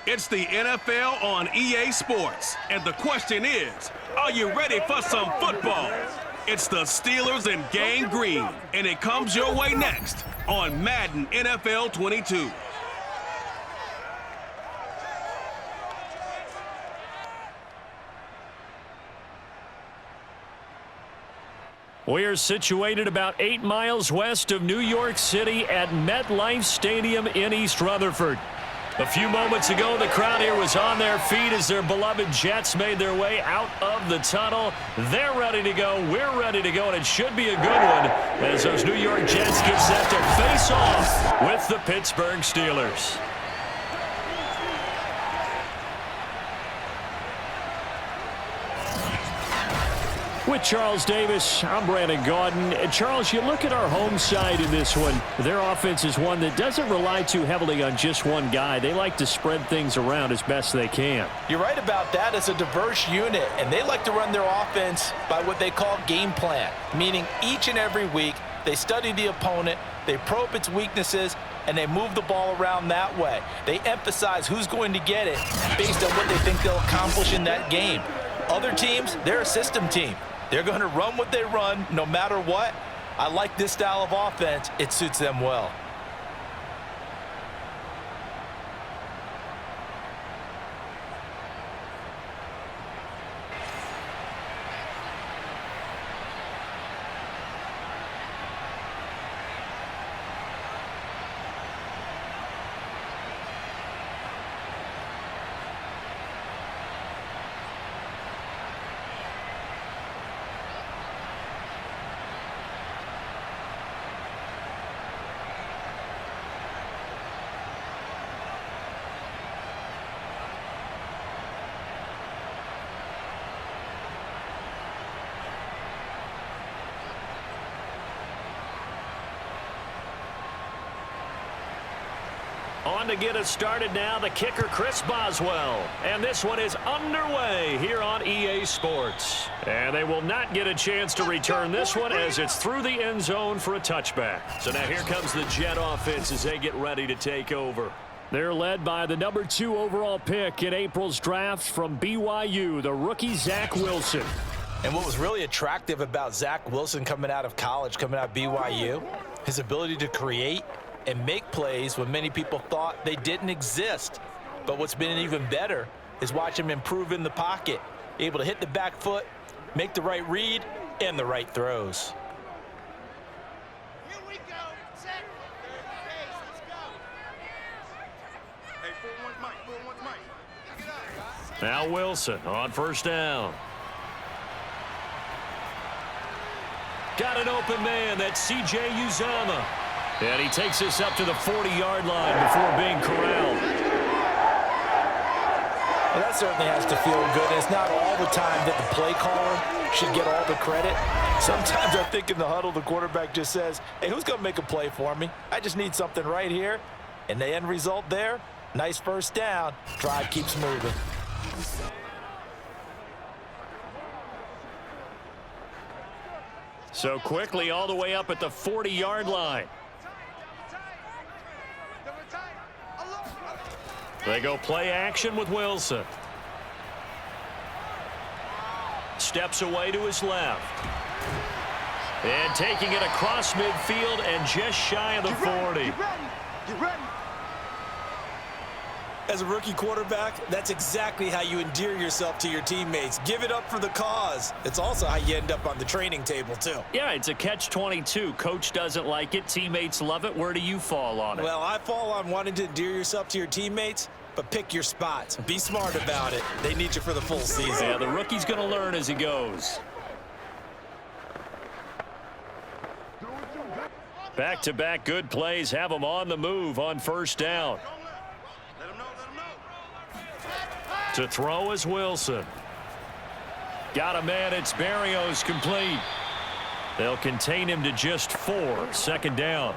It's the NFL on EA Sports. And the question is, are you ready for some football? It's the Steelers and Gang Green. And it comes your way next on Madden NFL 22. We're situated about 8 miles west of New York City at MetLife Stadium in East Rutherford. A few moments ago, the crowd here was on their feet as their beloved Jets made their way out of the tunnel. They're ready to go. We're ready to go, and it should be a good one as those New York Jets get set to face off with the Pittsburgh Steelers. With Charles Davis, I'm Brandon Gaudin. Charles, you look at our home side in this one. Their offense is one that doesn't rely too heavily on just one guy. They like to spread things around as best they can. You're right about that. It's a diverse unit, and they like to run their offense by what they call game plan, meaning each and every week they study the opponent, they probe its weaknesses, and they move the ball around that way. They emphasize who's going to get it based on what they think they'll accomplish in that game. Other teams, they're a system team. They're going to run what they run no matter what. I like this style of offense. It suits them well. On to get us started now, the kicker, Chris Boswell. And this one is underway here on EA Sports. And they will not get a chance to return this one as it's through the end zone for a touchback. So now here comes the Jet offense as they get ready to take over. They're led by the number 2 overall pick in April's draft from BYU, the rookie Zach Wilson. And what was really attractive about Zach Wilson coming out of college, coming out of BYU, his ability to create and make plays when many people thought they didn't exist. But what's been even better is watch him improve in the pocket, able to hit the back foot, make the right read, and the right throws. Here we go. Set. Pace. Let's go. Hey, 4-1 Mike. 4-1 Mike. Now Wilson on first down. Got an open man. That's C.J. Uzomah. And he takes us up to the 40-yard line before being corralled. Well, that certainly has to feel good. It's not all the time that the play caller should get all the credit. Sometimes I think in the huddle, the quarterback just says, hey, who's going to make a play for me? I just need something right here. And the end result there, nice first down. Drive keeps moving. So quickly all the way up at the 40-yard line. They go play action with Wilson. Steps away to his left. And taking it across midfield and just shy of the 40. Get ready. As a rookie quarterback, that's exactly how you endear yourself to your teammates. Give it up for the cause. It's also how you end up on the training table, too. Yeah, it's a catch-22. Coach doesn't like it. Teammates love it. Where do you fall on it? Well, I fall on wanting to endear yourself to your teammates, but pick your spots. Be smart about it. They need you for the full season. Yeah, the rookie's going to learn as he goes. Back-to-back good plays have him on the move on first down. To throw is Wilson. Got a man. It's Berrios complete. They'll contain him to just 4. Second down.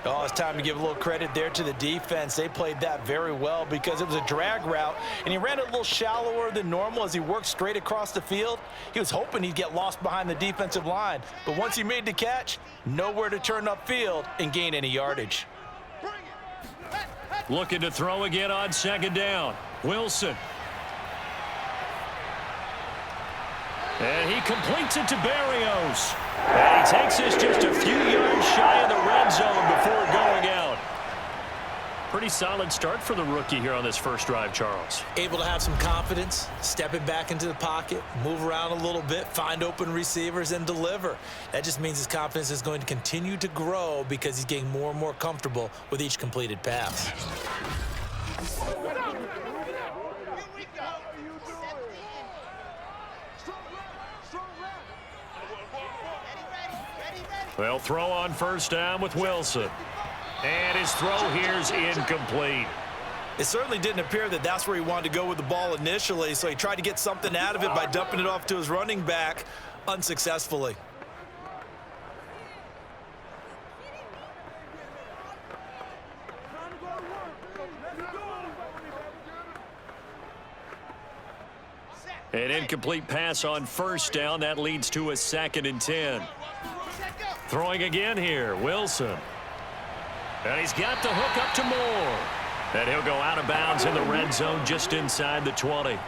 Oh, it's time to give a little credit there to the defense. They played that very well because it was a drag route, and he ran it a little shallower than normal as he worked straight across the field. He was hoping he'd get lost behind the defensive line, but once he made the catch, nowhere to turn upfield and gain any yardage. Bring it. Looking to throw again on second down. Wilson. And he completes it to Barrios. And he takes this just a few yards shy of the red zone before going out. Pretty solid start for the rookie here on this first drive, Charles. Able to have some confidence, stepping back into the pocket, move around a little bit, find open receivers, and deliver. That just means his confidence is going to continue to grow because he's getting more and more comfortable with each completed pass. They'll throw on first down with Wilson. And his throw here's incomplete. It certainly didn't appear that that's where he wanted to go with the ball initially, so he tried to get something out of it by dumping it off to his running back unsuccessfully. An incomplete pass on first down. That leads to a 2nd and 10. Throwing again here, Wilson. And he's got the hook up to Moore. And he'll go out of bounds in the red zone just inside the 20.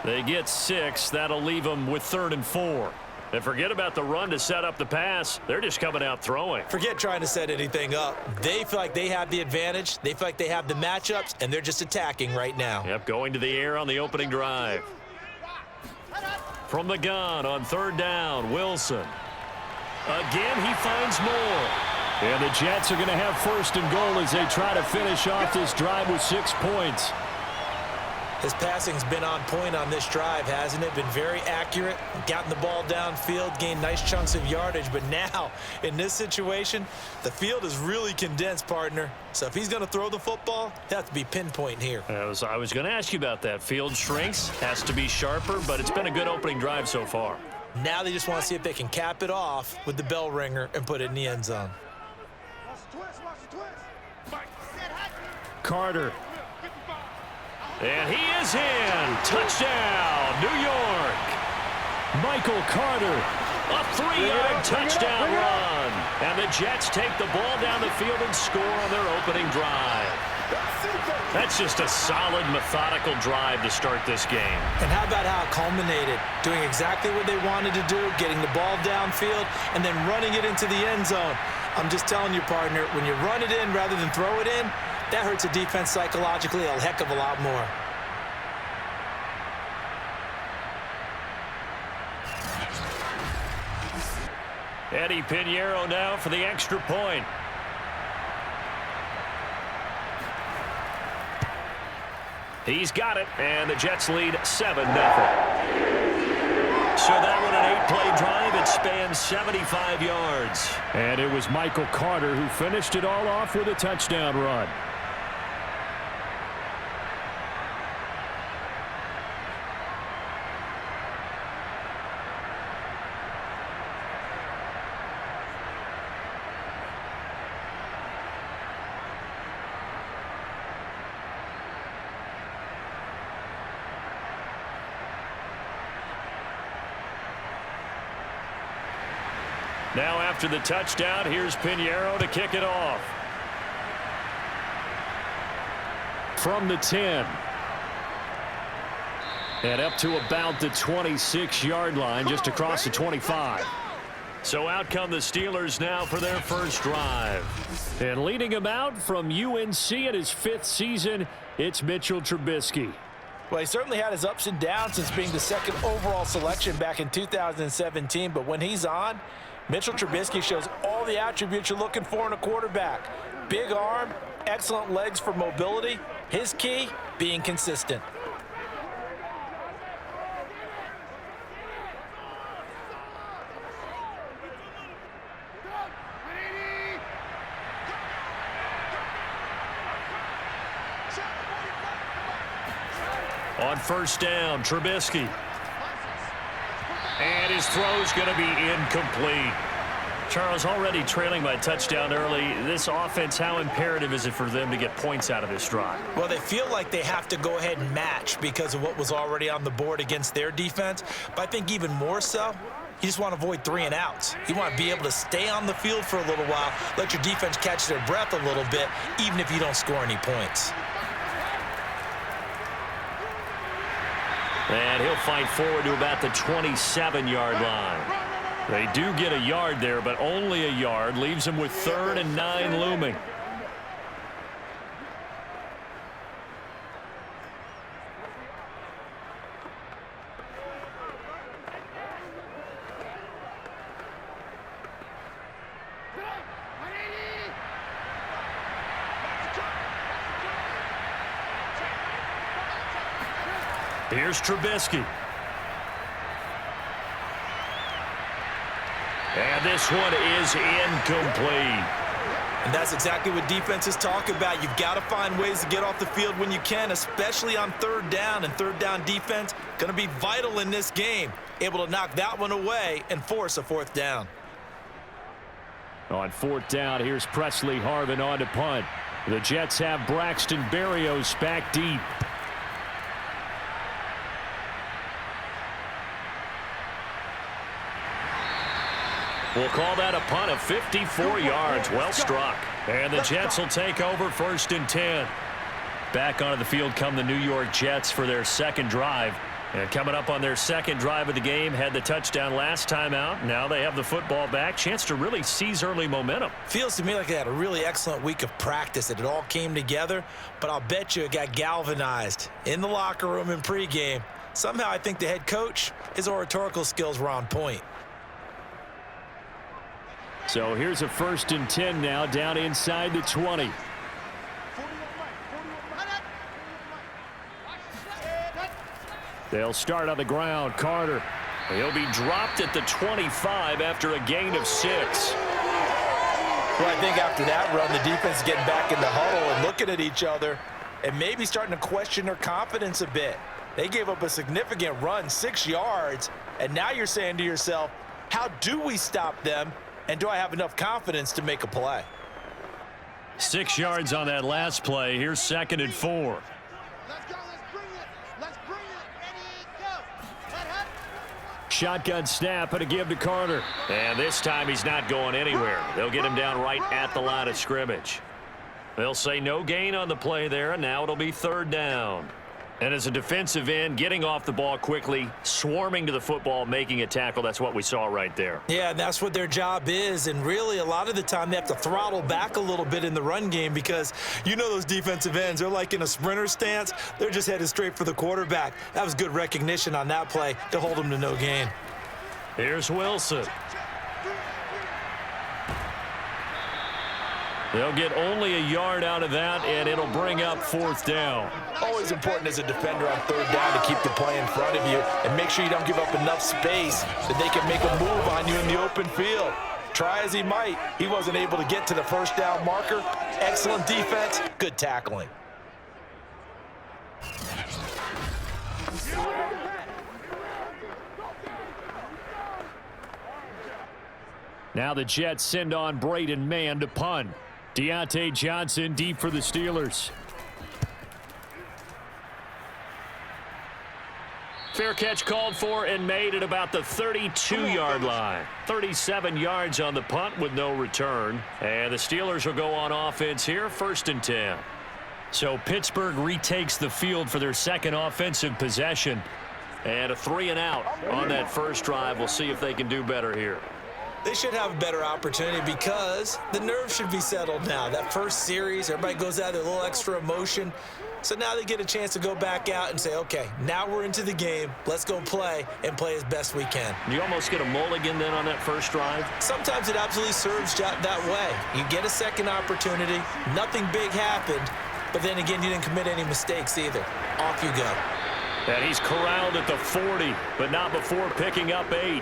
They get 6. That'll leave them with 3rd and 4. And forget about the run to set up the pass. They're just coming out throwing. Forget trying to set anything up. They feel like they have the advantage. They feel like they have the matchups, and they're just attacking right now. Yep, going to the air on the opening drive. From the gun on 3rd down, Wilson. Again, he finds Moore. And the Jets are going to have 1st and goal as they try to finish off this drive with 6 points. His passing's been on point on this drive, hasn't it? Been very accurate, gotten the ball downfield, gained nice chunks of yardage. But now, in this situation, the field is really condensed, partner. So if he's going to throw the football, it has to be pinpoint here. I was going to ask you about that. Field shrinks, has to be sharper, but it's been a good opening drive so far. Now they just want to see if they can cap it off with the bell ringer and put it in the end zone. Carter. And he is in. Touchdown, New York. Michael Carter. A 3-yard touchdown run. And the Jets take the ball down the field and score on their opening drive. That's just a solid, methodical drive to start this game. And how about how it culminated? Doing exactly what they wanted to do, getting the ball downfield, and then running it into the end zone. I'm just telling you, partner, when you run it in rather than throw it in, that hurts a defense psychologically a heck of a lot more. Eddie Pinheiro now for the extra point. He's got it, and the Jets lead 7-0. So that one an 8-play drive. It spans 75 yards. And it was Michael Carter who finished it all off with a touchdown run. Now after the touchdown, here's Pinheiro to kick it off. From the 10. And up to about the 26-yard line, just across the 25. So out come the Steelers now for their first drive. And leading him out from UNC in his 5th season, it's Mitchell Trubisky. Well, he certainly had his ups and downs since being the 2nd overall selection back in 2017. But when he's on, Mitchell Trubisky shows all the attributes you're looking for in a quarterback. Big arm, excellent legs for mobility. His key, being consistent. On first down, Trubisky. And his throw's going to be incomplete. Charles, already trailing by touchdown early. This offense, how imperative is it for them to get points out of this drive? Well, they feel like they have to go ahead and match because of what was already on the board against their defense. But I think even more so, You just want to avoid 3 and outs. You want to be able to stay on the field for a little while, let your defense catch their breath a little bit, even if you don't score any points. And he'll fight forward to about the 27-yard line. They do get a yard there, but only a yard. Leaves them with 3rd and 9 looming. Here's Trubisky. And this one is incomplete. And that's exactly what defenses talk about. You've got to find ways to get off the field when you can, especially on 3rd down. And 3rd down defense going to be vital in this game. Able to knock that one away and force a 4th down. On 4th down, here's Presley Harvin on to punt. The Jets have Braxton Berrios back deep. We'll call that a punt of 54 yards. Well struck. And the Jets will take over 1st and 10. Back onto the field come the New York Jets for their 2nd drive. And coming up on their 2nd drive of the game, had the touchdown last time out. Now they have the football back. Chance to really seize early momentum. Feels to me like they had a really excellent week of practice. It all came together, but I'll bet you it got galvanized in the locker room in pregame. Somehow I think the head coach, his oratorical skills were on point. So here's a 1st and 10 now, down inside the 20. They'll start on the ground. Carter. He'll be dropped at the 25 after a gain of 6. Well, I think after that run, the defense is getting back in the huddle and looking at each other and maybe starting to question their confidence a bit. They gave up a significant run, 6 yards, and now you're saying to yourself, how do we stop them? And do I have enough confidence to make a play? 6 yards on that last play. Here's 2nd and 4. Let's go. Let's bring it. Let's bring it. Ready, go. Head up. Shotgun snap and a give to Carter. And this time he's not going anywhere. They'll get him down right at the line of scrimmage. They'll say no gain on the play there, and now it'll be 3rd down. And as a defensive end, getting off the ball quickly, swarming to the football, making a tackle, that's what we saw right there. Yeah, and that's what their job is. And really, a lot of the time, they have to throttle back a little bit in the run game because you know those defensive ends, they're like in a sprinter stance. They're just headed straight for the quarterback. That was good recognition on that play to hold them to no gain. Here's Wilson. They'll get only a yard out of that, and it'll bring up 4th down. Always important as a defender on 3rd down to keep the play in front of you and make sure you don't give up enough space that they can make a move on you in the open field. Try as he might, he wasn't able to get to the 1st down marker. Excellent defense, good tackling. Now the Jets send on Braden Mann to punt. Deontay Johnson deep for the Steelers. Fair catch called for and made at about the 32-yard line. 37 yards on the punt with no return. And the Steelers will go on offense here, 1st and 10. So Pittsburgh retakes the field for their 2nd offensive possession. And a 3 and out on that 1st drive. We'll see if they can do better here. They should have a better opportunity because the nerves should be settled now. That first series, everybody goes out with a little extra emotion. So now they get a chance to go back out and say, okay, now we're into the game. Let's go play and play as best we can. You almost get a mulligan then on that 1st drive? Sometimes it absolutely serves that way. You get a 2nd opportunity. Nothing big happened. But then again, you didn't commit any mistakes either. Off you go. And he's corralled at the 40, but not before picking up 8.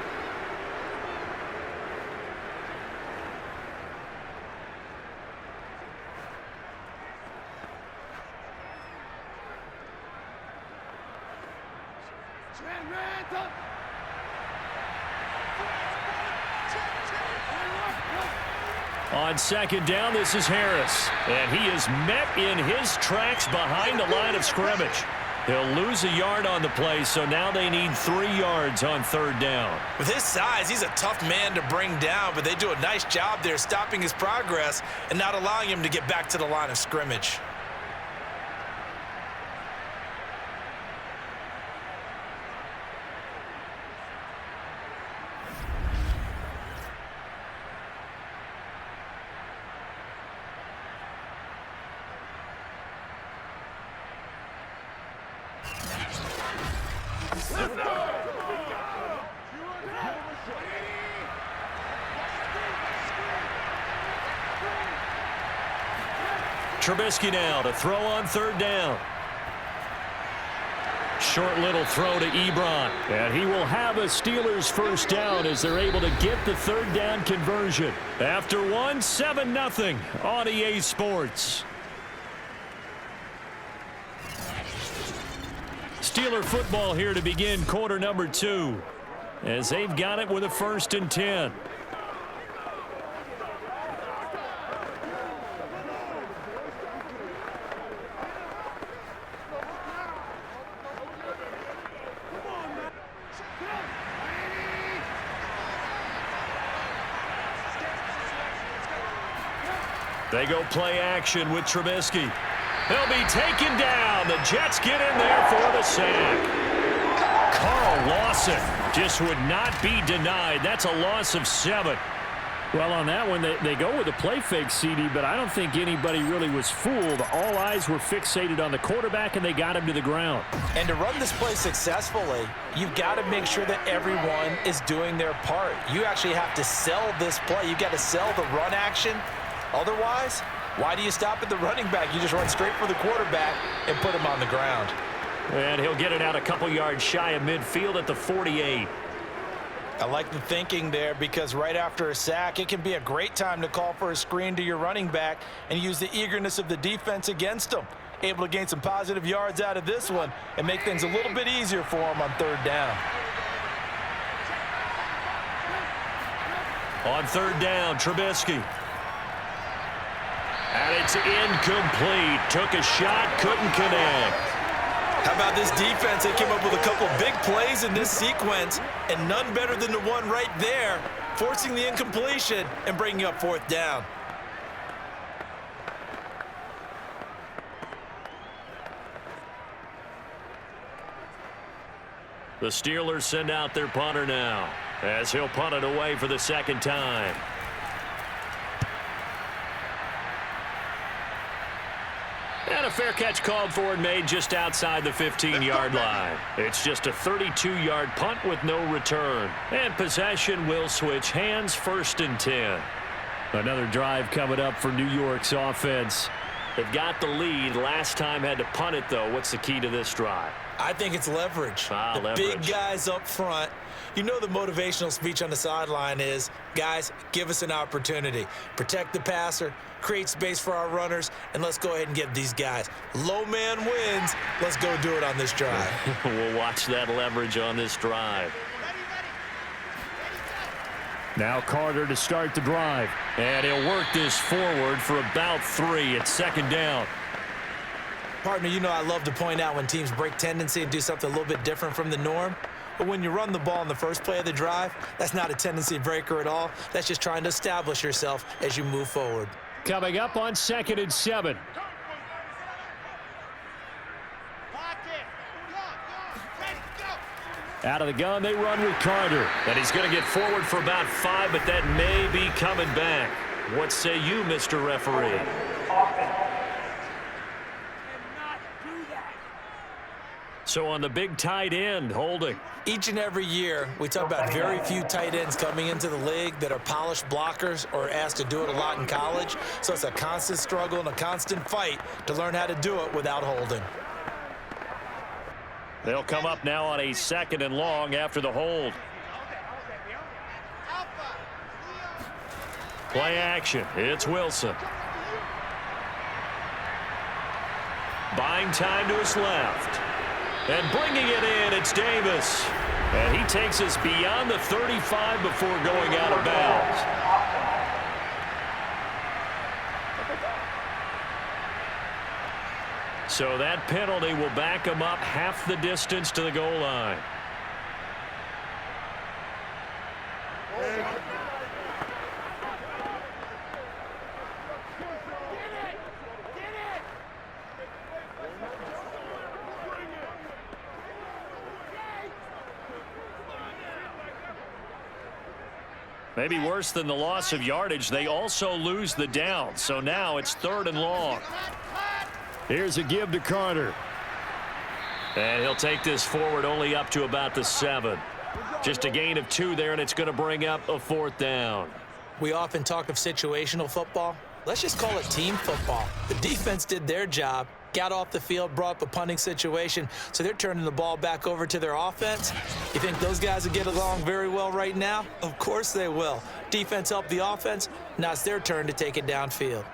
On 2nd down, this is Harris. And he is met in his tracks behind the line of scrimmage. He'll lose a yard on the play, so now they need 3 yards on 3rd down. With his size, he's a tough man to bring down, but they do a nice job there stopping his progress and not allowing him to get back to the line of scrimmage. Trubisky now to throw on 3rd down. Short little throw to Ebron. And he will have a Steelers 1st down as they're able to get the 3rd down conversion. After 7-0 on EA Sports. Steeler football here to begin quarter number 2. As they've got it with a 1st and 10. They go play action with Trubisky. He'll be taken down. The Jets get in there for the sack. Carl Lawson just would not be denied. That's a loss of 7. Well, on that one, they go with a play fake, CD, but I don't think anybody really was fooled. All eyes were fixated on the quarterback, and they got him to the ground. And to run this play successfully, you've got to make sure that everyone is doing their part. You actually have to sell this play. You've got to sell the run action. Otherwise, why do you stop at the running back? You just run straight for the quarterback and put him on the ground. And he'll get it out a couple yards shy of midfield at the 48. I like the thinking there because right after a sack, it can be a great time to call for a screen to your running back and use the eagerness of the defense against them. Able to gain some positive yards out of this one and make things a little bit easier for them on 3rd down. On 3rd down, Trubisky. And it's incomplete. Took a shot, couldn't connect. How about this defense? They came up with a couple big plays in this sequence, and none better than the one right there, forcing the incompletion and bringing up 4th down. The Steelers send out their punter now, as he'll punt it away for the 2nd time. And a fair catch called for and made just outside the 15-yard line. It's just a 32-yard punt with no return. And possession will switch hands, 1st and 10. Another drive coming up for New York's offense. They've got the lead. Last time had to punt it, though. What's the key to this drive? I think it's leverage. The big guys up front. You know the motivational speech on the sideline is, guys, give us an opportunity. Protect the passer, create space for our runners, and let's go ahead and get these guys. Low man wins. Let's go do it on this drive. We'll watch that leverage on this drive. Now Carter to start the drive. And he'll work this forward for about 3. It's 2nd down. Partner, you know I love to point out when teams break tendency and do something a little bit different from the norm. But when you run the ball in the first play of the drive, that's not a tendency breaker at all. That's just trying to establish yourself as you move forward. Coming up on 2nd and 7. Out of the gun, they run with Carter. And he's going to get forward for about 5, but that may be coming back. What say you, Mr. Referee? So on the big tight end, holding. Each and every year, we talk about very few tight ends coming into the league that are polished blockers or asked to do it a lot in college. So it's a constant struggle and a constant fight to learn how to do it without holding. They'll come up now on a 2nd and long after the hold. Play action. It's Wilson. Buying time to his left. And bringing it in, it's Davis. And he takes us beyond the 35 before going out of bounds. So that penalty will back them up half the distance to the goal line. Maybe worse than the loss of yardage, they also lose the down. So now it's 3rd and long. Here's a give to Carter. And he'll take this forward only up to about the 7. Just a gain of 2 there, and it's going to bring up a 4th down. We often talk of situational football. Let's just call it team football. The defense did their job, got off the field, brought up a punting situation, so they're turning the ball back over to their offense. You think those guys will get along very well right now? Of course they will. Defense helped the offense. Now it's their turn to take it downfield.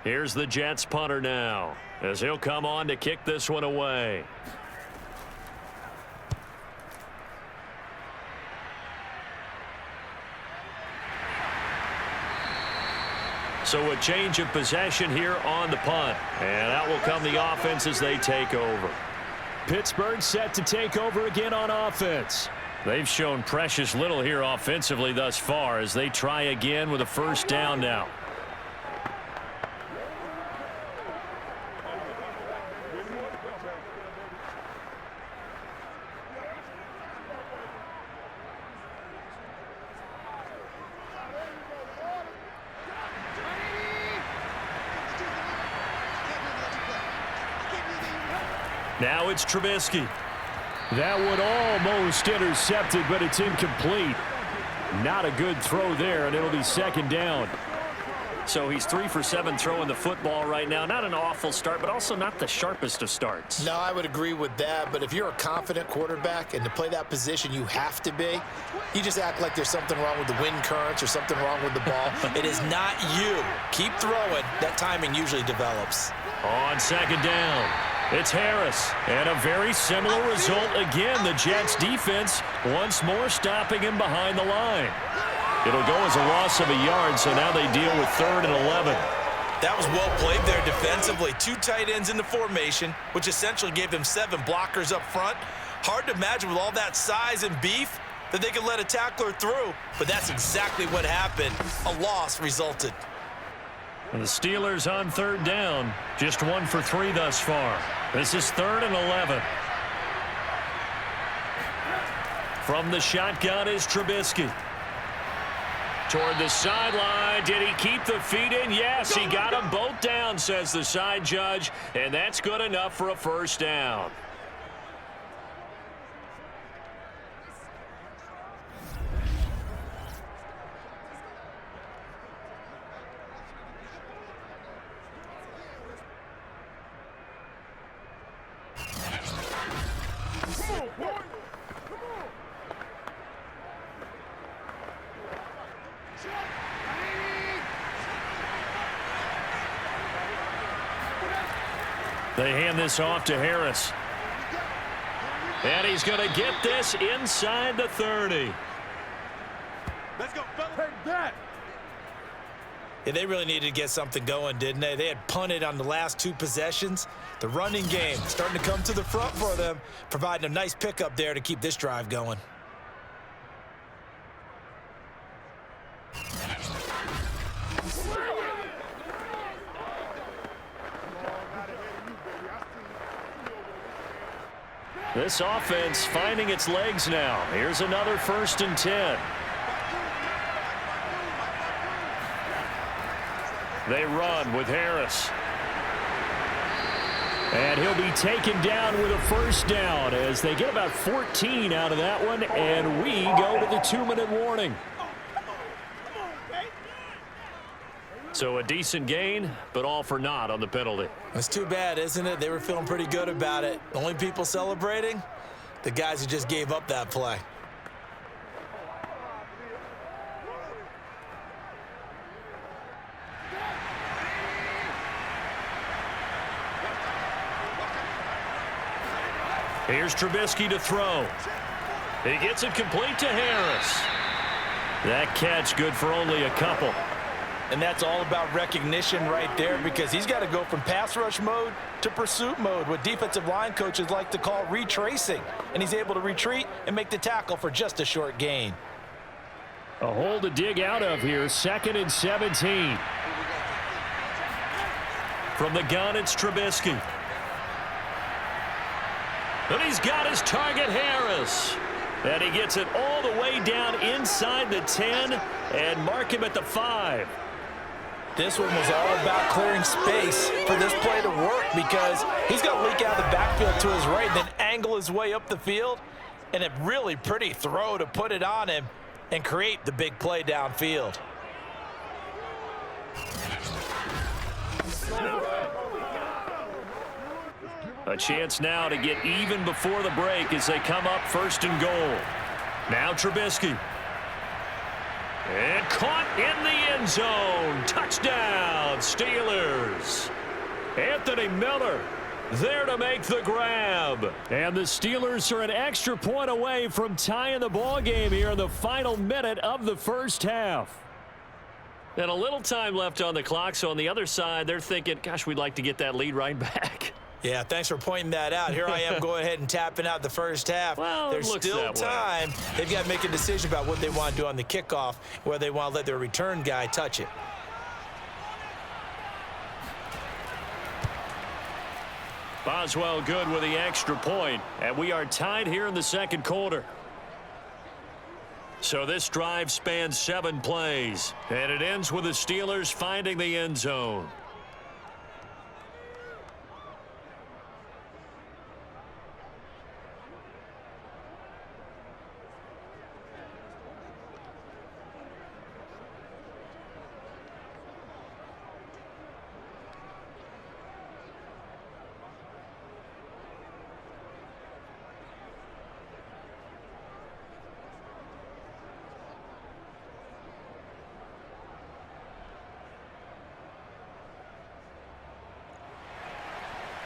Here's the Jets punter now, as he'll come on to kick this one away. So a change of possession here on the punt. And out will come the offense as they take over. Pittsburgh set to take over again on offense. They've shown precious little here offensively thus far as they try again with a 1st down now. Now it's Trubisky. That one almost intercepted, but it's incomplete. Not a good throw there, and it'll be 2nd down. So he's 3 for 7 throwing the football right now. Not an awful start, but also not the sharpest of starts. No, I would agree with that. But if you're a confident quarterback and to play that position you have to be, you just act like there's something wrong with the wind currents or something wrong with the ball. It is not you. Keep throwing. That timing usually develops. On 2nd down, it's Harris. And a very similar result again. The Jets defense once more stopping him behind the line. It'll go as a loss of a yard, so now they deal with 3rd and 11. That was well played there defensively. 2 tight ends in the formation, which essentially gave them 7 blockers up front. Hard to imagine with all that size and beef that they could let a tackler through, but that's exactly what happened. A loss resulted. And the Steelers on 3rd down, just 1 for 3 thus far. This is 3rd and 11. From the shotgun is Trubisky. Toward the sideline. Did he keep the feet in? Yes, he got them both down, says the side judge, and that's good enough for a 1st down. They hand this off to Harris. And he's going to get this inside the 30. Let's go, fellas. Take that. Yeah, they really needed to get something going, didn't they? They had punted on the last 2 possessions. The running game starting to come to the front for them, providing a nice pickup there to keep this drive going. This offense finding its legs now. Here's another 1st and 10. They run with Harris. And he'll be taken down with a 1st down as they get about 14 out of that one, and we go to the 2-minute warning. So a decent gain, but all for naught on the penalty. It's too bad, isn't it? They were feeling pretty good about it. The only people celebrating, the guys who just gave up that play. Here's Trubisky to throw. He gets it complete to Harris. That catch good for only a couple. And that's all about recognition right there, because he's got to go from pass rush mode to pursuit mode, what defensive line coaches like to call retracing. And he's able to retreat and make the tackle for just a short gain. A hole to dig out of here. 2nd and 17. From the gun, it's Trubisky. And he's got his target, Harris. And he gets it all the way down inside the 10 and mark him at the 5. This one was all about clearing space for this play to work, because he's going to leak out of the backfield to his right and then angle his way up the field. And a really pretty throw to put it on him and create the big play downfield. A chance now to get even before the break as they come up 1st and goal. Now Trubisky. And caught in the end zone. Touchdown, Steelers. Anthony Miller there to make the grab. And the Steelers are an extra point away from tying the ball game here in the final minute of the first half. And a little time left on the clock, so on the other side, they're thinking, gosh, we'd like to get that lead right back. Yeah, thanks for pointing that out. Here I am going ahead and tapping out the first half. Well, there's still time. They've got to make a decision about what they want to do on the kickoff, where they want to let their return guy touch it. Boswell good with the extra point, and we are tied here in the 2nd quarter. So this drive spans 7 plays, and it ends with the Steelers finding the end zone.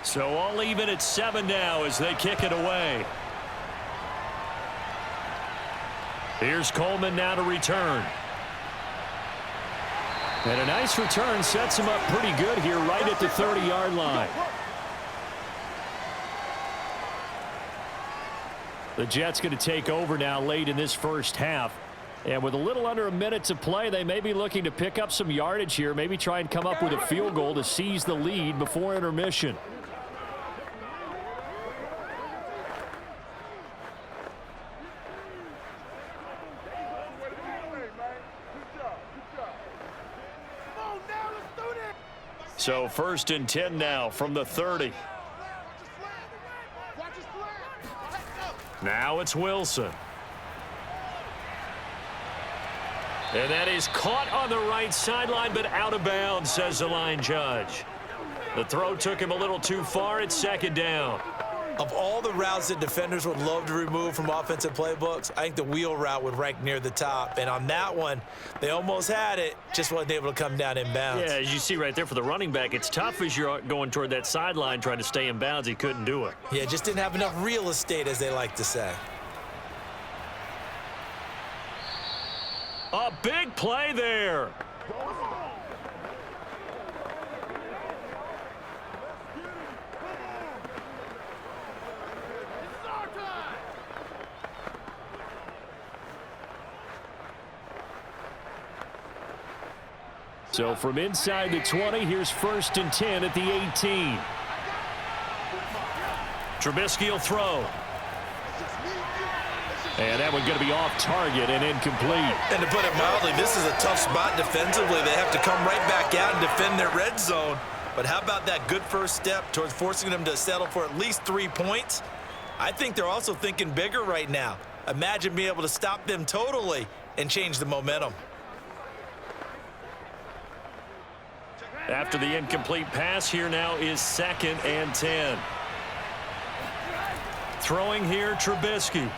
So all even at 7 now as they kick it away. Here's Coleman now to return. And a nice return sets him up pretty good here right at the 30-yard line. The Jets going to take over now late in this first half. And with a little under a minute to play, they may be looking to pick up some yardage here, maybe try and come up with a field goal to seize the lead before intermission. So 1st and 10 now from the 30. Now it's Wilson. And that is caught on the right sideline, but out of bounds, says the line judge. The throw took him a little too far. It's 2nd down. Of all the routes that defenders would love to remove from offensive playbooks, I think the wheel route would rank near the top. And on that one, they almost had it, just wasn't able to come down in bounds. Yeah, as you see right there for the running back, it's tough as you're going toward that sideline trying to stay in bounds. He couldn't do it. Yeah, just didn't have enough real estate, as they like to say. A big play there. So from inside the 20, here's 1st and 10 at the 18. Trubisky will throw. And that one's going to be off target and incomplete. And to put it mildly, this is a tough spot defensively. They have to come right back out and defend their red zone. But how about that good first step towards forcing them to settle for at least 3 points? I think they're also thinking bigger right now. Imagine being able to stop them totally and change the momentum. After the incomplete pass, here now is 2nd and 10. Throwing here, Trubisky.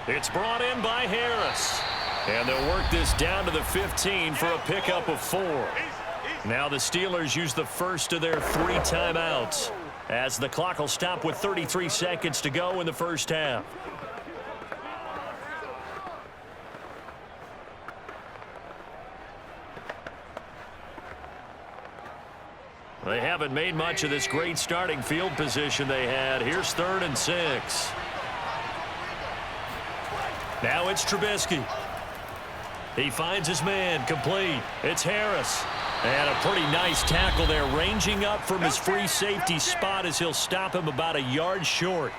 It's brought in by Harris. And they'll work this down to the 15 for a pickup of 4. Now the Steelers use the first of their 3 timeouts, as the clock will stop with 33 seconds to go in the first half. They haven't made much of this great starting field position they had. Here's 3rd and 6. Now it's Trubisky. He finds his man, complete. It's Harris. And a pretty nice tackle there, ranging up from his free safety spot as he'll stop him about a yard short.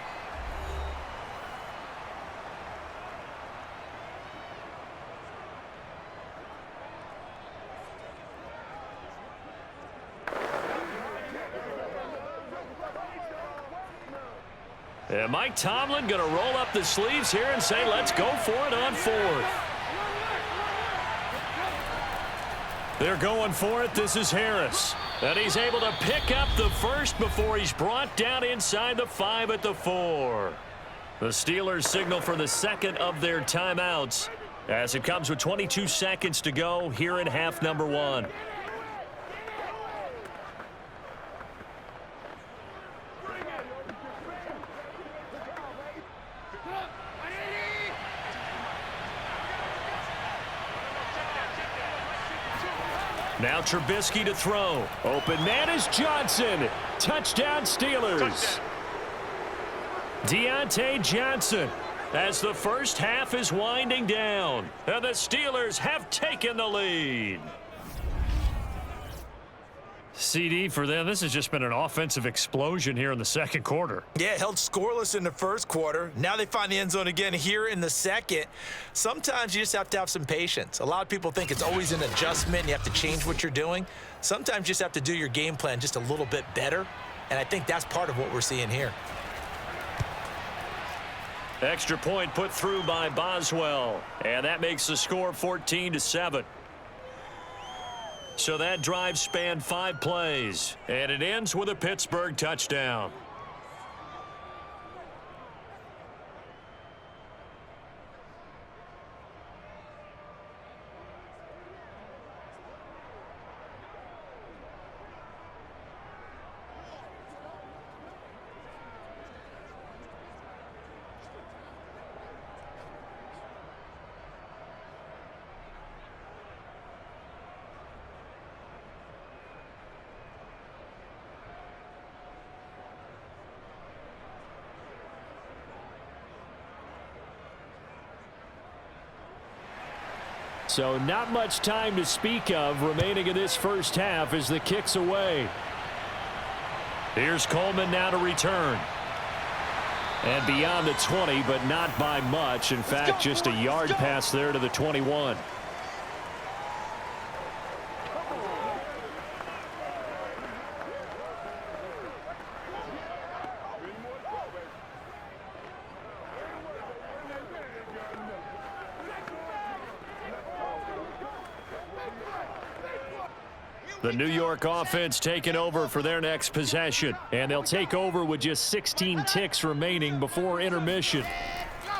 And Mike Tomlin going to roll up the sleeves here and say, let's go for it on 4th. They're going for it. This is Harris. And he's able to pick up the first before he's brought down inside the 5 at the 4. The Steelers signal for the second of their timeouts as it comes with 22 seconds to go here in half number 1. Now Trubisky to throw. Open man is Johnson. Touchdown Steelers. Deontay Johnson as the first half is winding down. And the Steelers have taken the lead. CD for them, this has just been an offensive explosion here in the second quarter. Yeah, held scoreless in the first quarter. Now they find the end zone again here in the second. Sometimes you just have to have some patience. A lot of people think it's always an adjustment and you have to change what you're doing. Sometimes you just have to do your game plan just a little bit better, and I think that's part of what we're seeing here. Extra point put through by Boswell, and that makes the score 14-7. So that drive spanned 5 plays, and it ends with a Pittsburgh touchdown. So not much time to speak of remaining in this first half as the kick's away. Here's Coleman now to return. And beyond the 20, but not by much. In fact, just a yard pass there to the 21. The New York offense taking over for their next possession. And they'll take over with just 16 ticks remaining before intermission.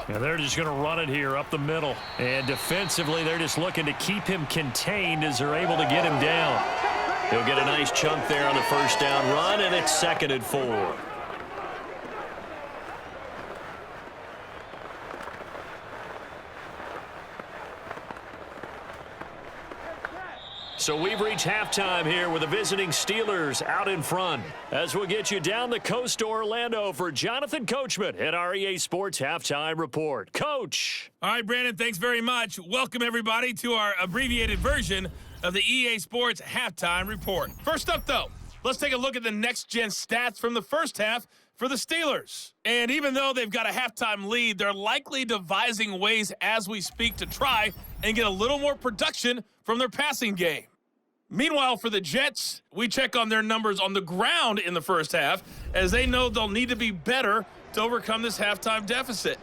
And they're just going to run it here up the middle. And defensively, they're just looking to keep him contained as they're able to get him down. He'll get a nice chunk there on the first down run, and it's 2nd and 4. So we've reached halftime here with the visiting Steelers out in front. As we'll get you down the coast to Orlando for Jonathan Coachman at our EA Sports Halftime Report. Coach. All right, Brandon, thanks very much. Welcome, everybody, to our abbreviated version of the EA Sports Halftime Report. First up, though, let's take a look at the next-gen stats from the first half for the Steelers. And even though they've got a halftime lead, they're likely devising ways as we speak to try and get a little more production from their passing game. Meanwhile, for the Jets, we check on their numbers on the ground in the first half, as they know they'll need to be better to overcome this halftime deficit.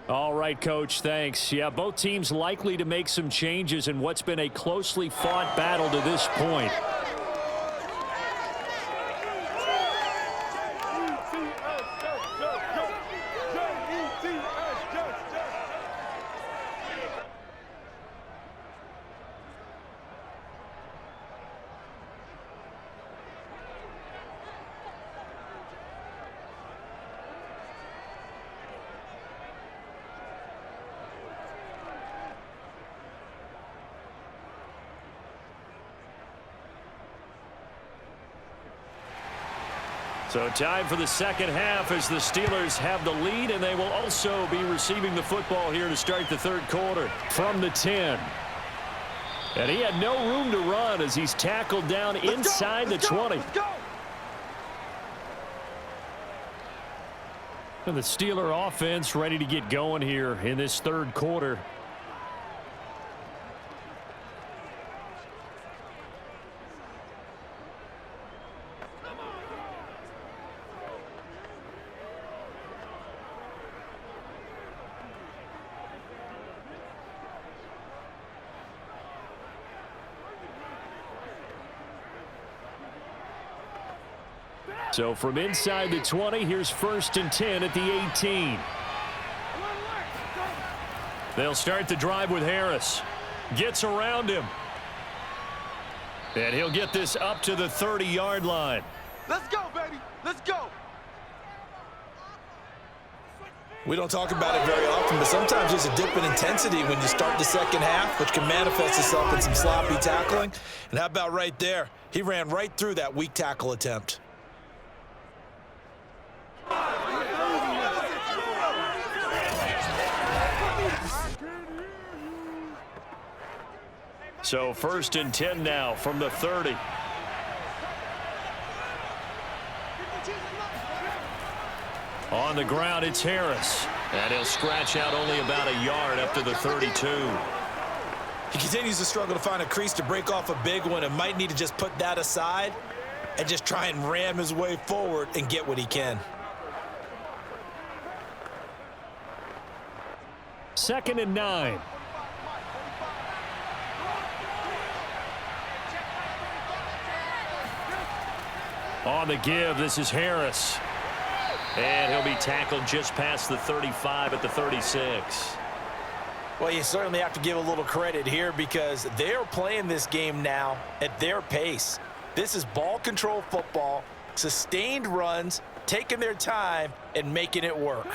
All right, Coach, thanks. Yeah, both teams likely to make some changes in what's been a closely fought battle to this point. So time for the second half as the Steelers have the lead, and they will also be receiving the football here to start the third quarter from the 10. And he had no room to run as he's tackled down inside the 20. And the Steeler offense ready to get going here in this third quarter. So from inside the 20, here's 1st and 10 at the 18. They'll start the drive with Harris. Gets around him. And he'll get this up to the 30-yard line. Let's go, baby. Let's go. We don't talk about it very often, but sometimes there's a dip in intensity when you start the second half, which can manifest itself in some sloppy tackling. And how about right there? He ran right through that weak tackle attempt. So 1st and 10 now from the 30. On the ground, it's Harris. And he'll scratch out only about a yard up to the 32. He continues to struggle to find a crease to break off a big one and might need to just put that aside and just try and ram his way forward and get what he can. 2nd and 9. On the give, this is Harris. And he'll be tackled just past the 35 at the 36. Well, you certainly have to give a little credit here because they're playing this game now at their pace. This is ball control football, sustained runs, taking their time and making it work.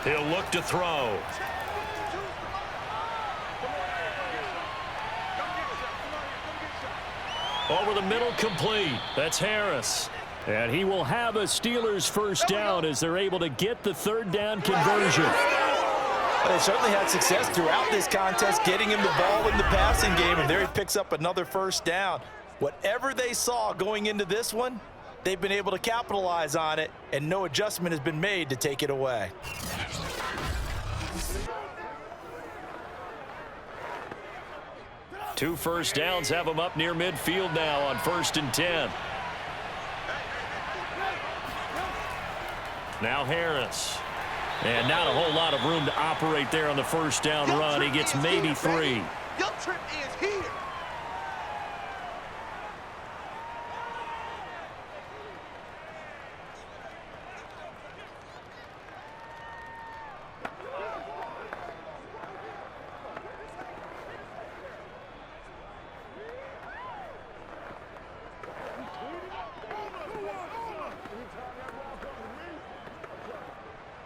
He'll look to throw. Over the middle, complete. That's Harris. And he will have a Steelers first down as they're able to get the third down conversion. They certainly had success throughout this contest, getting him the ball in the passing game, and there he picks up another first down. Whatever they saw going into this one, they've been able to capitalize on it, and no adjustment has been made to take it away. Two first downs have them up near midfield now on 1st and 10. Now Harris. And not a whole lot of room to operate there on the first down run. He gets maybe 3. Your trip is here.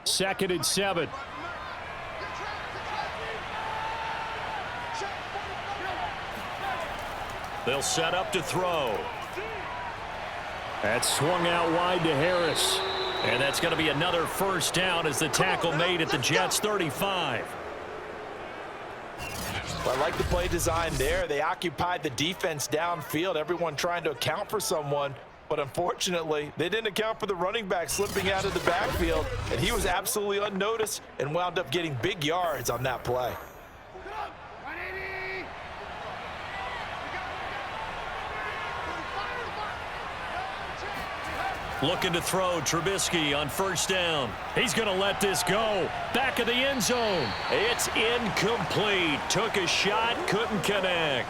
Second and 7. They'll set up to throw. That's swung out wide to Harris. And that's going to be another first down as the tackle made at the Jets' 35. Well, I like the play design there. They occupied the defense downfield, everyone trying to account for someone. But unfortunately, they didn't account for the running back slipping out of the backfield, and he was absolutely unnoticed and wound up getting big yards on that play. Looking to throw, Trubisky on first down. He's going to let this go. Back of the end zone. It's incomplete. Took a shot, couldn't connect.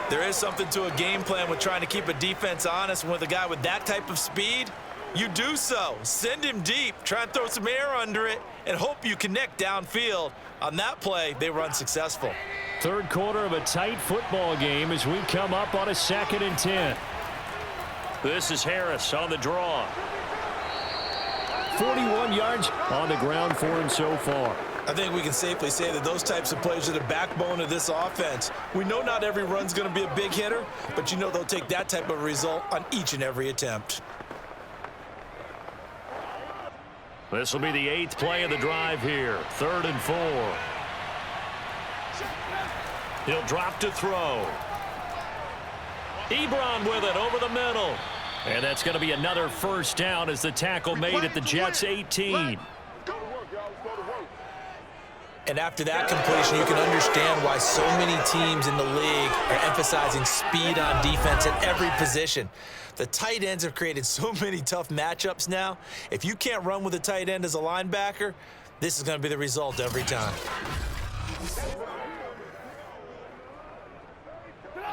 There is something to a game plan with trying to keep a defense honest. With a guy with that type of speed, you do so. Send him deep, try and throw some air under it, and hope you connect downfield. On that play, they were unsuccessful. Third quarter of a tight football game as we come up on a 2nd and 10. This is Harris on the draw. 41 yards on the ground for him so far. I think we can safely say that those types of plays are the backbone of this offense. We know not every run's going to be a big hitter, but you know they'll take that type of result on each and every attempt. This will be the 8th play of the drive here. 3rd and 4. He'll drop to throw. Ebron with it over the middle. And that's going to be another first down as the tackle made at the Jets' 18. And after that completion, you can understand why so many teams in the league are emphasizing speed on defense at every position. The tight ends have created so many tough matchups now. If you can't run with a tight end as a linebacker, this is going to be the result every time.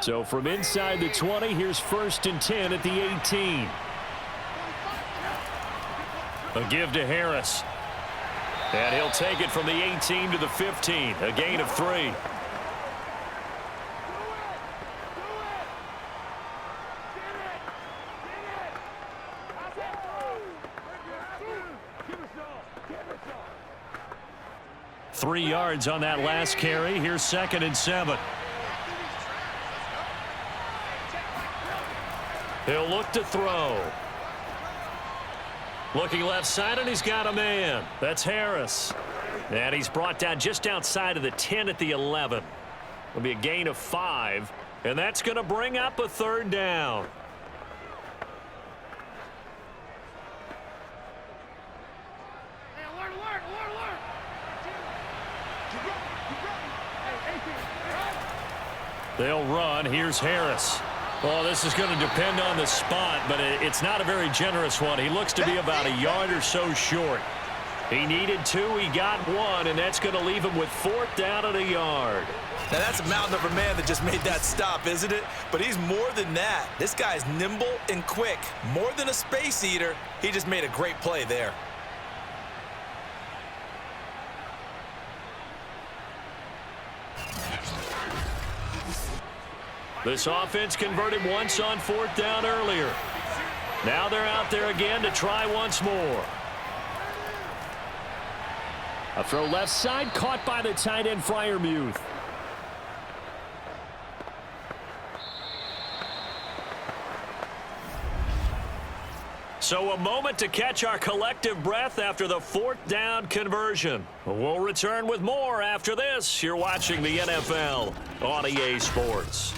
So from inside the 20, here's 1st and 10 at the 18. A give to Harris. And he'll take it from the 18 to the 15. A gain of 3. Three yards on that last carry. Here's 2nd and 7. He'll look to throw. Looking left side, and he's got a man. That's Harris. And he's brought down just outside of the 10 at the 11. It'll be a gain of 5, and that's going to bring up a 3rd down. They'll run. Here's Harris. Well, this is going to depend on the spot, but it's not a very generous one. He looks to be about a yard or so short. He needed 2. He got 1, and that's going to leave him with 4th down at a yard. Now, that's a mountain of a man that just made that stop, isn't it? But he's more than that. This guy's nimble and quick. More than a space eater, he just made a great play there. This offense converted once on 4th down earlier. Now they're out there again to try once more. A throw left side, caught by the tight end Freiermuth. So a moment to catch our collective breath after the 4th down conversion. We'll return with more after this. You're watching the NFL on EA Sports.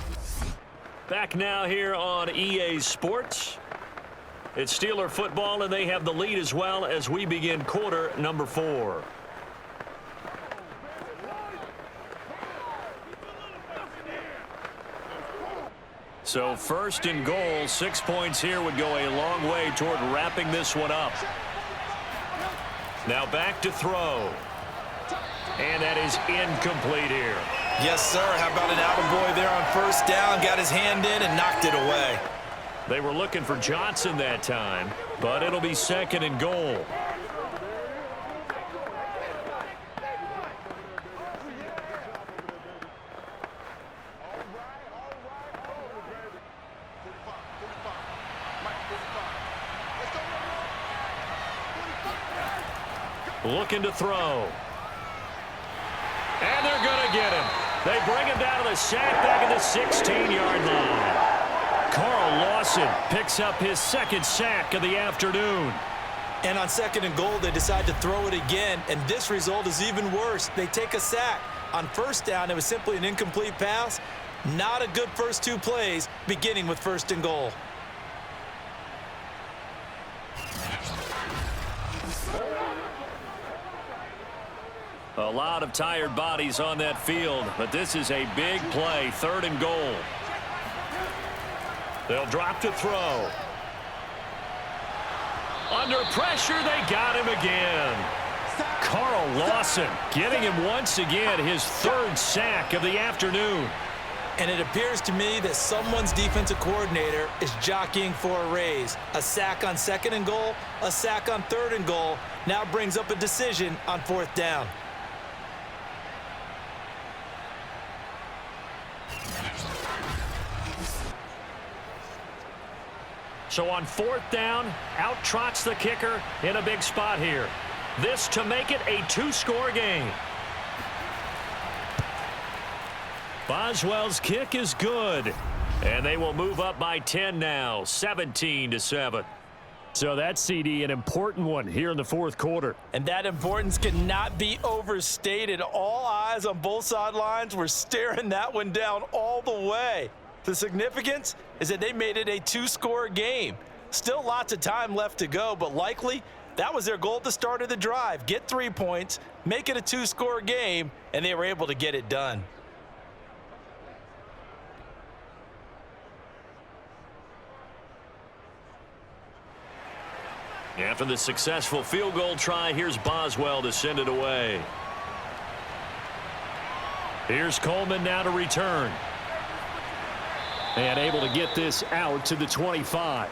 Back now here on EA Sports. It's Steeler football, and they have the lead as well as we begin quarter number 4. So 1st and goal, 6 points here would go a long way toward wrapping this one up. Now back to throw. And that is incomplete here. Yes, sir. How about an attaboy there on 1st down? Got his hand in and knocked it away. They were looking for Johnson that time, but it'll be 2nd and goal. Looking to throw. And they're going to get him. They bring him down to the sack back at the 16-yard line. Carl Lawson picks up his 2nd sack of the afternoon. And on 2nd and goal, they decide to throw it again, and this result is even worse. They take a sack. On 1st down, it was simply an incomplete pass. Not a good first 2 plays, beginning with 1st and goal. A lot of tired bodies on that field, but this is a big play. 3rd and goal. They'll drop to throw. Under pressure, they got him again. Carl Lawson getting him once again, his 3rd sack of the afternoon. And it appears to me that someone's defensive coordinator is jockeying for a raise. A sack on 2nd and goal, a sack on 3rd and goal, now brings up a decision on 4th down. So on 4th down, out trots the kicker in a big spot here. This to make it a 2-score game. Boswell's kick is good. And they will move up by 10 now, 17-7. So that CD, an important one here in the fourth quarter. And that importance cannot be overstated. All eyes on both sidelines were staring that one down all the way. The significance is that they made it a two-score game. Still lots of time left to go, but likely that was their goal at the start of the drive. Get 3 points, make it a two-score game, and they were able to get it done. After the successful field goal try, here's Boswell to send it away. Here's Coleman now to return. And able to get this out to the 25.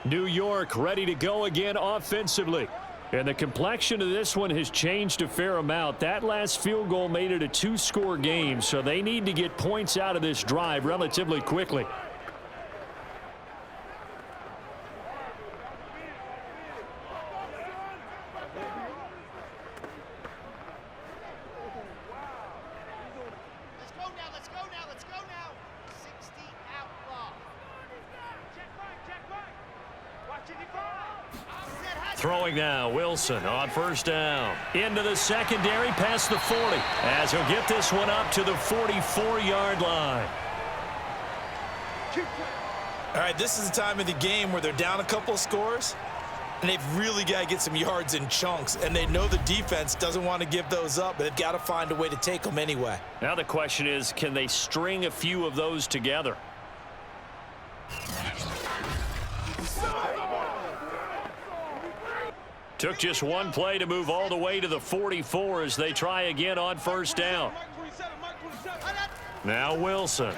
New York ready to go again offensively. And the complexion of this one has changed a fair amount. That last field goal made it a two-score game, so they need to get points out of this drive relatively quickly. Let's go now. 60 out ball. Check right. Watch it, Throwing now, Wilson on first down. Into the secondary, past the 40. As he'll get this one up to the 44-yard line. All right, this is the time of the game where they're down a couple of scores, and they've really got to get some yards in chunks, and they know the defense doesn't want to give those up, but they've got to find a way to take them anyway. Now the question is, can they string a few of those together? Took just one play to move all the way to the 44 as they try again on first down. Now Wilson.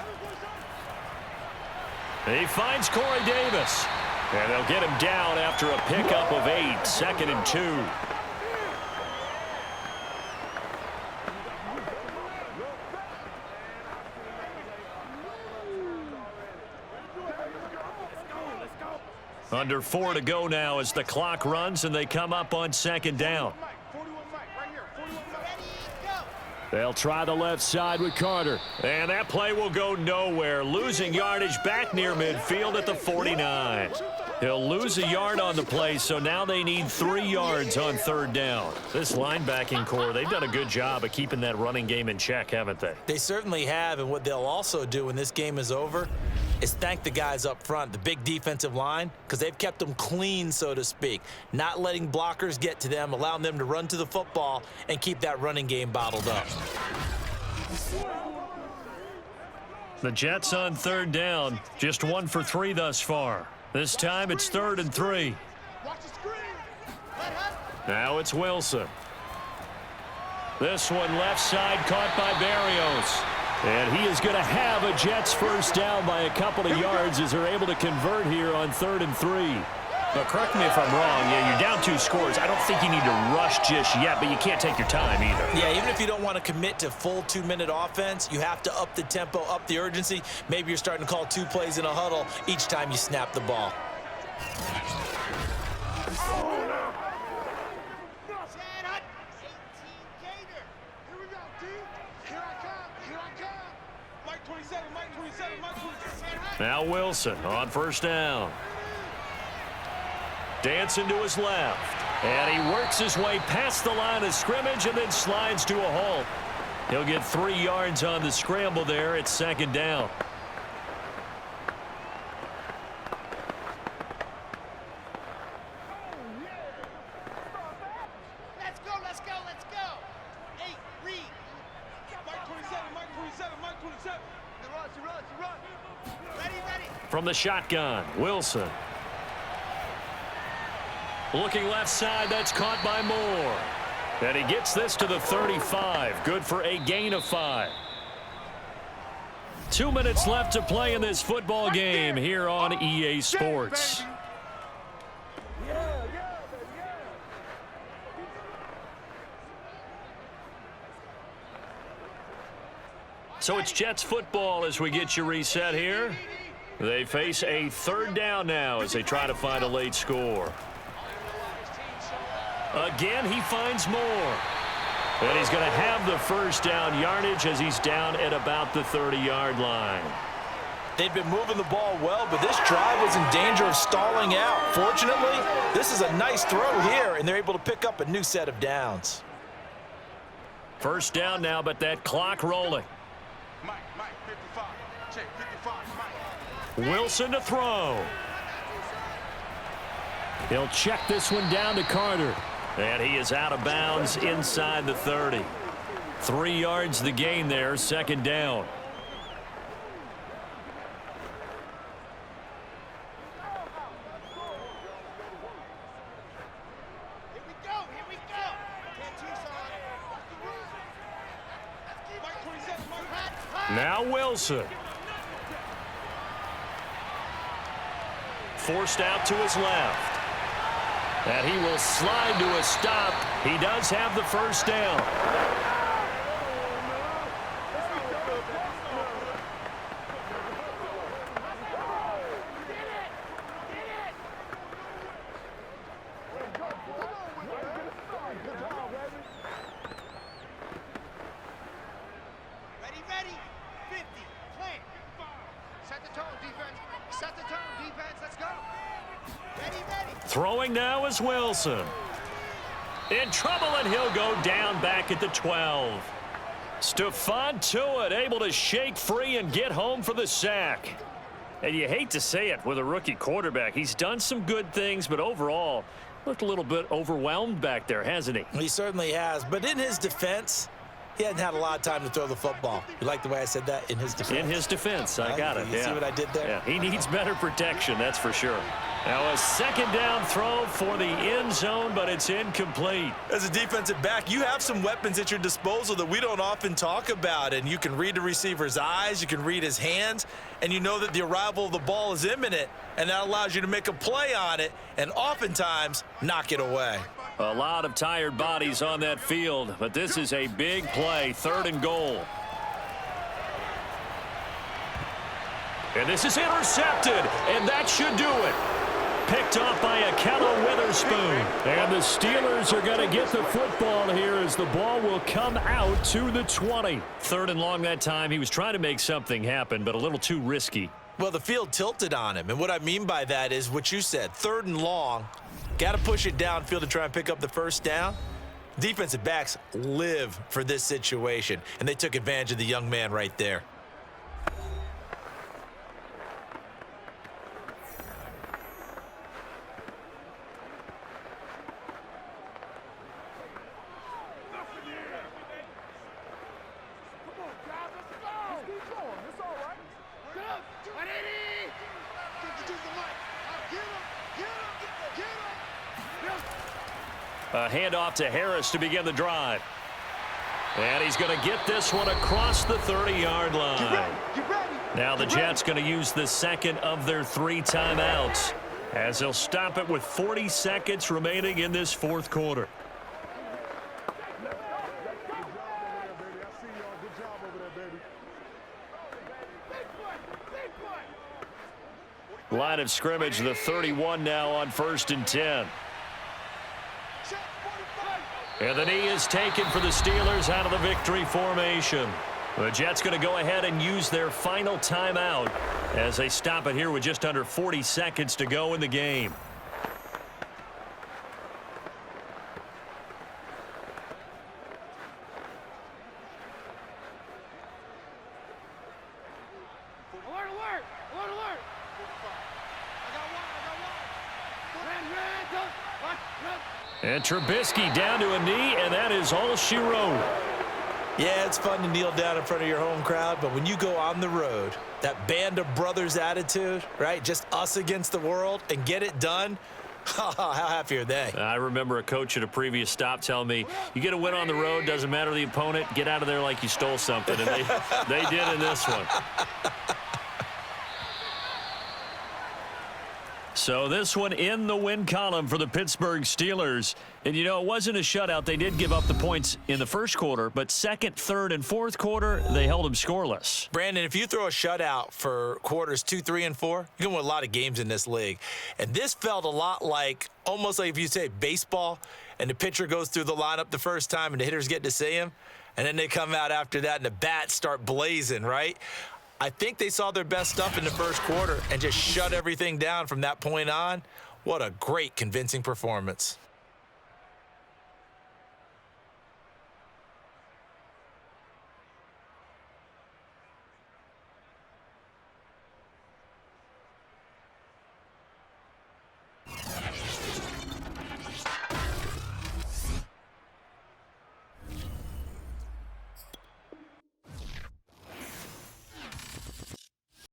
He finds Corey Davis. And they'll get him down after a pickup of 8, 2nd and 2. Under 4 to go now as the clock runs and they come up on second down. They'll try the left side with Carter. And that play will go nowhere. Losing yardage back near midfield at the 49. He'll lose a yard on the play, so now they need 3 yards on third down. This linebacking core, they've done a good job of keeping that running game in check, haven't they? They certainly have, and what they'll also do when this game is over is thank the guys up front, the big defensive line, because they've kept them clean, so to speak, not letting blockers get to them, allowing them to run to the football and keep that running game bottled up. The Jets on third down, just 1 for 3 thus far. This time it's 3rd and 3. Now it's Wilson. This one left side caught by Barrios. And he is going to have a Jets first down by a couple of yards as they're able to convert here on 3rd and 3. But correct me if I'm wrong. Yeah, you're down 2 scores. I don't think you need to rush just yet, but you can't take your time either. Yeah, even if you don't want to commit to full 2-minute offense, you have to up the tempo, up the urgency. Maybe you're starting to call 2 plays in a huddle each time you snap the ball. Now Wilson on first down. Dancing to his left. And he works his way past the line of scrimmage and then slides to a halt. He'll get 3 yards on the scramble there at second down. Let's go. 8, read. Mike 27. Run. Ready. From the shotgun, Wilson. Looking left side, that's caught by Moore. And he gets this to the 35. Good for a gain of 5. 2 minutes left to play in this football game here on EA Sports. So it's Jets football as we get you reset here. They face a third down now as they try to find a late score. Again, he finds more. And he's going to have the first down yardage as he's down at about the 30-yard line. They've been moving the ball well, but this drive was in danger of stalling out. Fortunately, this is a nice throw here, and they're able to pick up a new set of downs. First down now, but that clock rolling. Mike, 55. Check, 55, Mike. Wilson to throw. He'll check this one down to Carter. And he is out of bounds inside the 30. 3 yards the gain there, second down. Here we go. Can't choose on. Mike 27, Mike. Now Wilson. Forced out to his left. And he will slide to a stop. He does have the first down. Ready. 50. Plant. Set the tone, defense. Set the tone, defense. Let's go. Ready. Throwing now is Wilson. In trouble, and he'll go down back at the 12. Stephon Tuitt able to shake free and get home for the sack. And you hate to say it with a rookie quarterback. He's done some good things, but overall, looked a little bit overwhelmed back there, hasn't he? He certainly has. But in his defense, he hadn't had a lot of time to throw the football. You like the way I said that? In his defense. In his defense, I got it. You see what I did there? Yeah, he needs better protection, that's for sure. Now a second down throw for the end zone, but it's incomplete. As a defensive back, you have some weapons at your disposal that we don't often talk about, and you can read the receiver's eyes, you can read his hands, and you know that the arrival of the ball is imminent, and that allows you to make a play on it and oftentimes knock it away. A lot of tired bodies on that field, but this is a big play, 3rd and goal. And this is intercepted, and that should do it. Picked off by Akello Witherspoon. And the Steelers are going to get the football here as the ball will come out to the 20. 3rd and long that time. He was trying to make something happen, but a little too risky. Well, the field tilted on him, and what I mean by that is what you said, 3rd and long. Got to push it downfield to try and pick up the first down. Defensive backs live for this situation, and they took advantage of the young man right there. A handoff to Harris to begin the drive. And he's going to get this one across the 30-yard line. Now the Jets going to use the second of their 3 timeouts as they'll stop it with 40 seconds remaining in this 4th quarter. Line of scrimmage, the 31 now on 1st and 10. And the knee is taken for the Steelers out of the victory formation. The Jets going to go ahead and use their final timeout as they stop it here with just under 40 seconds to go in the game. And Trubisky down to a knee, and that is all she wrote. Yeah, it's fun to kneel down in front of your home crowd, but when you go on the road, that band of brothers attitude, right? Just us against the world and get it done. How happy are they? I remember a coach at a previous stop telling me, you get a win on the road, doesn't matter the opponent, get out of there like you stole something. And they did in this one. So this one in the win column for the Pittsburgh Steelers. And, you know, it wasn't a shutout. They did give up the points in the first quarter, but second, third, and fourth quarter, they held them scoreless. Brandon, if you throw a shutout for quarters 2, 3, and 4, you can win a lot of games in this league. And this felt a lot like, almost like if you say baseball, and the pitcher goes through the lineup the first time and the hitters get to see him, and then they come out after that and the bats start blazing, right? I think they saw their best stuff in the first quarter and just shut everything down from that point on. What a great, convincing performance.